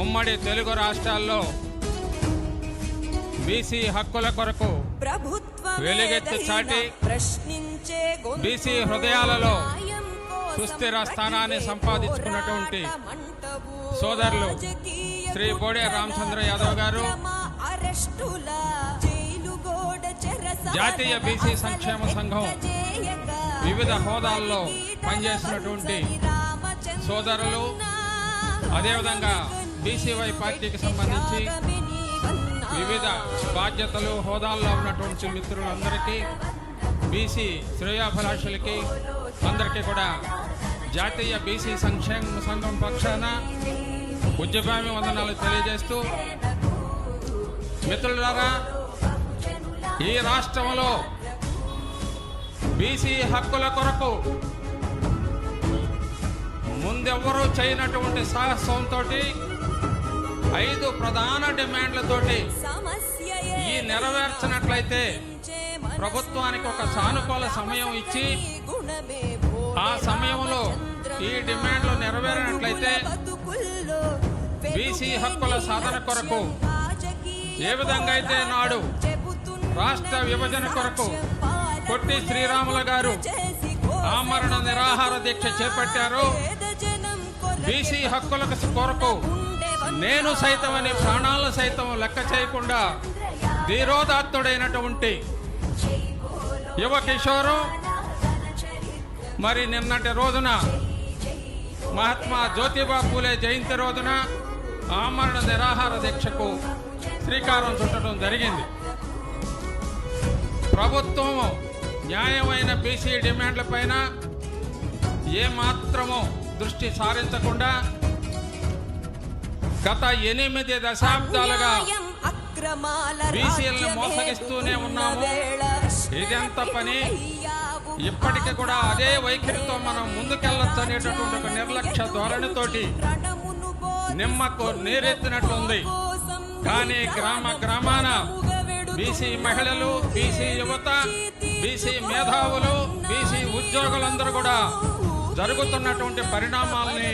ఉమ్మడి తెలుగు రాష్ట్రాల్లో బీసీ హక్కుల కొరకు వెలుగెత్తి చాటి బీసీ హృదయాలలో సుస్థిర స్థానాన్ని సంపాదించుకున్నటువంటి సోదరులు శ్రీ బోడే రామచంద్ర యాదవ్ గారు, జాతీయ బీసీ సంక్షేమ సంఘం వివిధ హోదాల్లో పనిచేస్తున్నటువంటి సోదరులు, అదేవిధంగా బీసీవై పార్టీకి సంబంధించి వివిధ బాధ్యతలు హోదాల్లో ఉన్నటువంటి మిత్రులందరికీ, బీసీ శ్రేయోభిలాషులకి అందరికీ కూడా జాతీయ బీసీ సంక్షేమ సంఘం పక్షాన ఉద్యమామి వందనాలు తెలియజేస్తూ, మిత్రులారా, ఈ రాష్ట్రంలో బీసీ హక్కుల కొరకు ముందెవ్వరూ చేయనటువంటి సాహసంతో 5 ప్రధాన డిమాండ్లతోటి ఈ నెరవేర్చినట్లయితే ప్రభుత్వానికి ఒక సానుకూల సమయం ఇచ్చి ఆ సమయంలో ఈ డిమాండ్లు నెరవేరినట్లయితే బీసీ హక్కుల సాధన కొరకు ఏ విధంగా అయితే నాడు రాష్ట్ర విభజన కొరకు పొట్టి శ్రీరాములు గారు ఆమరణ నిరాహార దీక్ష చేపట్టారు, బీసీ హక్కుల కొరకు నేను సైతమని ప్రాణాలను సైతం లెక్క చేయకుండా ధీరోదాత్తుడైనటువంటి యువ కిషోరు మరి నిన్నటి రోజున మహాత్మా జ్యోతిబా పూలే జయంతి రోజున ఆమరణ నిరాహార దీక్షకు శ్రీకారం చుట్టడం జరిగింది. ప్రభుత్వం న్యాయమైన బీసీ డిమాండ్లపైన ఏమాత్రమో దృష్టి సారించకుండా గత 8 దశాబ్దాలుగా బీసీలను మోసగిస్తూనే ఉన్నాము. ఇదెంత పని, ఇప్పటికీ కూడా అదే వైఖరితో మనం ముందుకెళ్లొచ్చు అనేటటువంటి ఒక నిర్లక్ష్య ధోరణితోటి నిమ్మకు నీరెత్తినట్లుంది. కానీ గ్రామాన బీసీ మహిళలు, బీసీ యువత, బీసీ మేధావులు, బీసీ ఉద్యోగులందరూ కూడా జరుగుతున్నటువంటి పరిణామాలని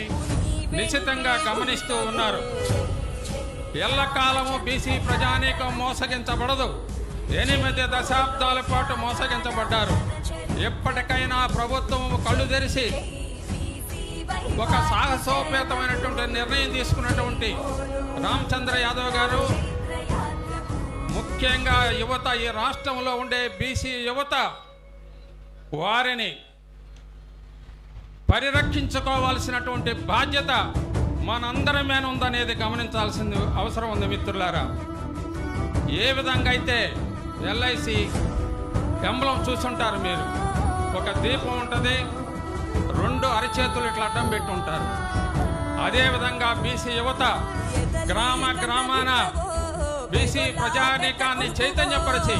నిశ్చితంగా గమనిస్తూ ఉన్నారు. ఎల్లకాలము బీసీ ప్రజానీకం మోసగించబడదు. 8 దశాబ్దాల పాటు మోసగించబడ్డారు. ఎప్పటికైనా ప్రభుత్వం కళ్ళు తెరిచి ఒక సాహసోపేతమైనటువంటి నిర్ణయం తీసుకున్నటువంటి రామచంద్ర యాదవ్ గారు, ముఖ్యంగా యువత, ఈ రాష్ట్రంలో ఉండే బీసీ యువత, వారిని పరిరక్షించుకోవాల్సినటువంటి బాధ్యత మనందరి మీద ఉందనేది గమనించాల్సిన అవసరం ఉంది. మిత్రులారా, ఏ విధంగా అయితే ఎల్ఐసి ఎంబ్లం చూసుంటారు మీరు, ఒక దీపం ఉంటుంది, 2 అరచేతులు ఇట్లా అడ్డం పెట్టి ఉంటారు. అదేవిధంగా బీసీ యువత గ్రామాన బీసీ ప్రజానీకాన్ని చైతన్యపరిచి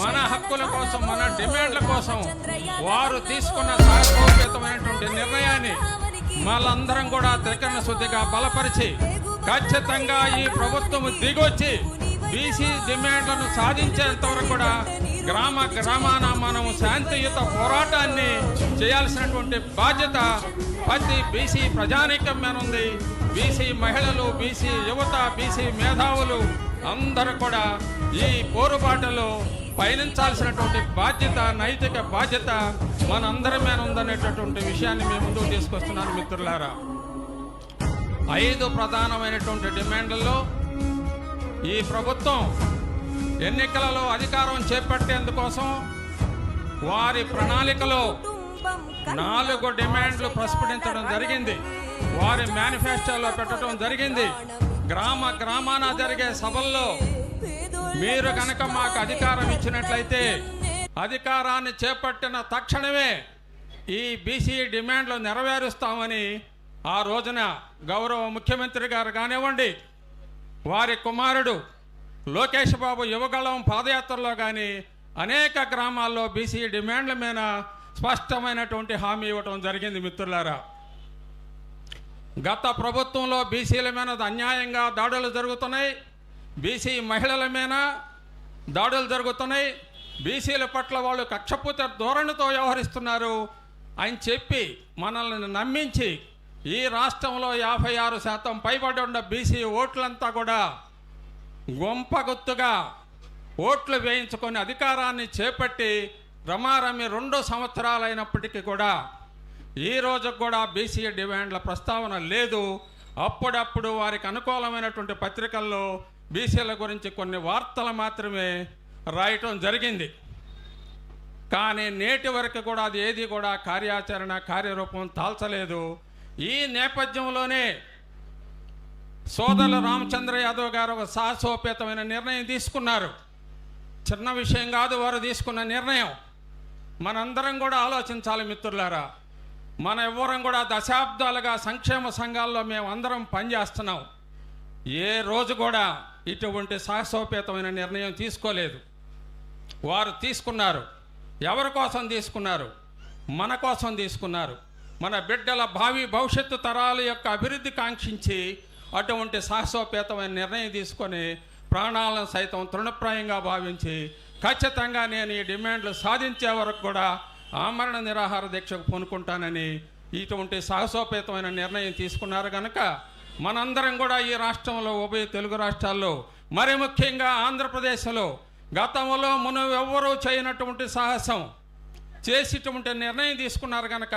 మన హక్కుల కోసం, మన డిమాండ్ల కోసం వారు తీసుకున్న సాహసోపేతమైనటువంటి నిర్ణయాన్ని మనందరం కూడా త్రికరణ శుద్ధిగా బలపరిచి ఖచ్చితంగా ఈ ప్రభుత్వం దిగొచ్చి బీసీ డిమాండ్లను సాధించేంత వరకు కూడా గ్రామాన మనం శాంతియుత పోరాటాన్ని చేయాల్సినటువంటి బాధ్యత ప్రతి బీసీ ప్రజానీకం మీద ఉంది. బీసీ మహిళలు, బీసీ యువత, బీసీ మేధావులు అందరూ కూడా ఈ పోరుబాటలో పయనించాల్సినటువంటి బాధ్యత, నైతిక బాధ్యత మనందరి మీద ఉందనేటటువంటి విషయాన్ని మేము ముందుకు తీసుకొస్తున్నాను. మిత్రులారా, 5 ప్రధానమైనటువంటి డిమాండ్లలో ఈ ప్రభుత్వం ఎన్నికలలో అధికారం చేపట్టేందుకోసం వారి ప్రణాళికలో 4 డిమాండ్లు ప్రస్ఫుటించడం జరిగింది. వారి మేనిఫెస్టోలో పెట్టడం జరిగింది. గ్రామాన జరిగే సభల్లో మీరు కనుక మాకు అధికారం ఇచ్చినట్లయితే అధికారాన్ని చేపట్టిన తక్షణమే ఈ బీసీ డిమాండ్లు నెరవేరుస్తామని ఆ రోజున గౌరవ ముఖ్యమంత్రి గారు కానివ్వండి, వారి కుమారుడు లోకేష్ బాబు యువగళం పాదయాత్రలో కానీ అనేక గ్రామాల్లో బీసీ డిమాండ్ల మీద స్పష్టమైనటువంటి హామీ ఇవ్వటం జరిగింది. మిత్రులారా, గత ప్రభుత్వంలో బీసీల మీద అన్యాయంగా దాడులు జరుగుతున్నాయి, బీసీ మహిళల మీద దాడులు జరుగుతున్నాయి, బీసీల పట్ల వాళ్ళు కక్షపూరిత ధోరణితో వ్యవహరిస్తున్నారు అని చెప్పి మనల్ని నమ్మించి ఈ రాష్ట్రంలో 56% పైబడి ఉన్న బీసీ ఓట్లంతా కూడా గొంపగుత్తుగా ఓట్లు వేయించుకొని అధికారాన్ని చేపట్టి రమారమి 2 సంవత్సరాలైనప్పటికీ కూడా ఈ రోజుకు కూడా బీసీ డిమాండ్ల ప్రస్తావన లేదు. అప్పుడప్పుడు వారికి అనుకూలమైనటువంటి పత్రికల్లో బీసీల గురించి కొన్ని వార్తలు మాత్రమే రాయటం జరిగింది. కానీ నేటి వరకు కూడా అది ఏది కూడా కార్యరూపం దాల్చలేదు. ఈ నేపథ్యంలోనే సోదరులు రామచంద్ర యాదవ్ గారు ఒక సాహసోపేతమైన నిర్ణయం తీసుకున్నారు. చిన్న విషయం కాదు వారు తీసుకున్న నిర్ణయం. మనందరం కూడా ఆలోచించాలి మిత్రులారా. మన ఎవ్వరం కూడా దశాబ్దాలుగా సంక్షేమ సంఘాల్లో మేము అందరం పనిచేస్తున్నాం. ఏ రోజు కూడా ఇటువంటి సాహసోపేతమైన నిర్ణయం తీసుకోలేదు. వారు తీసుకున్నారు. ఎవరి కోసం తీసుకున్నారు? మన కోసం తీసుకున్నారు. మన బిడ్డల భవిష్యత్తు తరాల యొక్క అభివృద్ధి కాంక్షించి అటువంటి సాహసోపేతమైన నిర్ణయం తీసుకొని ప్రాణాలను సైతం తృణప్రాయంగా భావించి ఖచ్చితంగా నేను ఈ డిమాండ్లు సాధించే వరకు కూడా ఆమరణ నిరాహార దీక్షకు పూనుకుంటానని ఇటువంటి సాహసోపేతమైన నిర్ణయం తీసుకున్నారు కనుక మనందరం కూడా ఈ రాష్ట్రంలో ఉభయ తెలుగు రాష్ట్రాల్లో మరి ముఖ్యంగా ఆంధ్రప్రదేశ్లో గతంలో ఎవ్వరూ చేయనటువంటి సాహసం చేసేటువంటి నిర్ణయం తీసుకున్నారు కనుక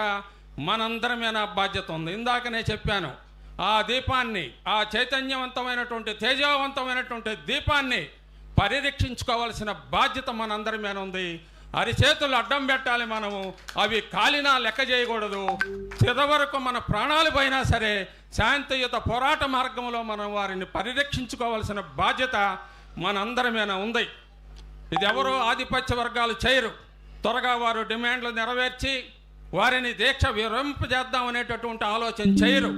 మనందరమైన బాధ్యత ఉంది. ఇందాకనే చెప్పాను, ఆ దీపాన్ని, ఆ చైతన్యవంతమైనటువంటి తేజవంతమైనటువంటి దీపాన్ని పరిరక్షించుకోవాల్సిన బాధ్యత మనందరి మీద ఉంది. అరిచేతులు అడ్డం పెట్టాలి మనము. అవి కాలినా లెక్క చేయకూడదు. చివరకు మన ప్రాణాలు పోయినా సరే శాంతియుత పోరాట మార్గంలో మనం వారిని పరిరక్షించుకోవాల్సిన బాధ్యత మనందరి మీద ఉంది. ఇది ఎవరు ఆధిపత్య వర్గాలు చేయరు. త్వరగా వారు డిమాండ్లు నెరవేర్చి వారిని దీక్ష విరమింపజేద్దామనేటటువంటి ఆలోచన చేయరు.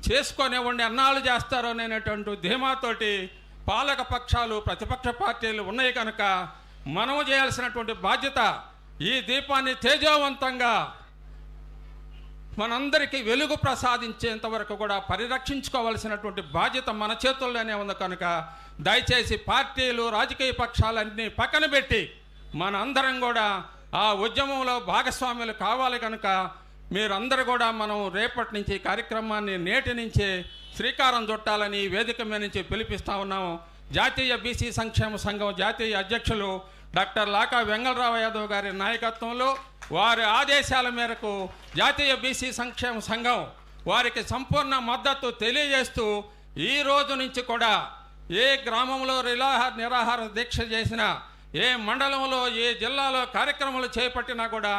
చేసుకొనివ్వండి, ఎన్నాళ్ళు చేస్తారో అనేటువంటి ధీమాతోటి పాలక పక్షాలు ప్రతిపక్ష పార్టీలు ఉన్నాయి కనుక మనము చేయాల్సినటువంటి బాధ్యత ఈ దీపాన్ని తేజవంతంగా మనందరికీ వెలుగు ప్రసాదించేంత వరకు కూడా పరిరక్షించుకోవాల్సినటువంటి బాధ్యత మన చేతుల్లోనే ఉంది కనుక దయచేసి పార్టీలు రాజకీయ పక్షాలన్నీ పక్కన పెట్టి మనందరం కూడా ఆ ఉద్యమంలో భాగస్వాములు కావాలి కనుక మీరందరూ కూడా మనం రేపటి నుంచి కార్యక్రమాన్ని నేటి నుంచే శ్రీకారం చుట్టాలని వేదిక మీద నుంచి పిలిపిస్తూ ఉన్నాము. జాతీయ బీసీ సంక్షేమ సంఘం జాతీయ అధ్యక్షులు డాక్టర్ లాకా వెంగళరావు యాదవ్ గారి నాయకత్వంలో వారి ఆదేశాల మేరకు జాతీయ బీసీ సంక్షేమ సంఘం వారికి సంపూర్ణ మద్దతు తెలియజేస్తూ ఈ రోజు నుంచి కూడా ఏ గ్రామంలో నిరాహార దీక్ష చేసినా, ఏ మండలంలో, ఏ జిల్లాలో కార్యక్రమాలు చేపట్టినా కూడా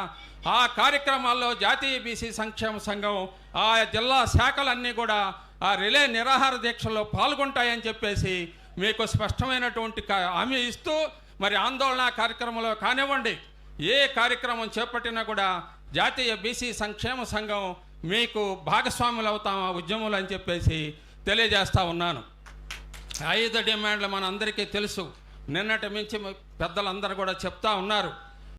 ఆ కార్యక్రమాల్లో జాతీయ బీసీ సంక్షేమ సంఘం ఆ జిల్లా శాఖలన్నీ కూడా ఆ రిలే నిరాహార దీక్షల్లో పాల్గొంటాయని చెప్పేసి మీకు స్పష్టమైనటువంటి హామీ ఇస్తూ మరి ఆందోళన కార్యక్రమంలో కానివ్వండి, ఏ కార్యక్రమం చేపట్టినా కూడా జాతీయ బీసీ సంక్షేమ సంఘం మీకు భాగస్వాములు అవుతాం ఆ ఉద్యమంలో అని చెప్పేసి తెలియజేస్తూ ఉన్నాను. 5 డిమాండ్లు మన అందరికీ తెలుసు. నిన్నటి మించి పెద్దలందరూ కూడా చెప్తా ఉన్నారు.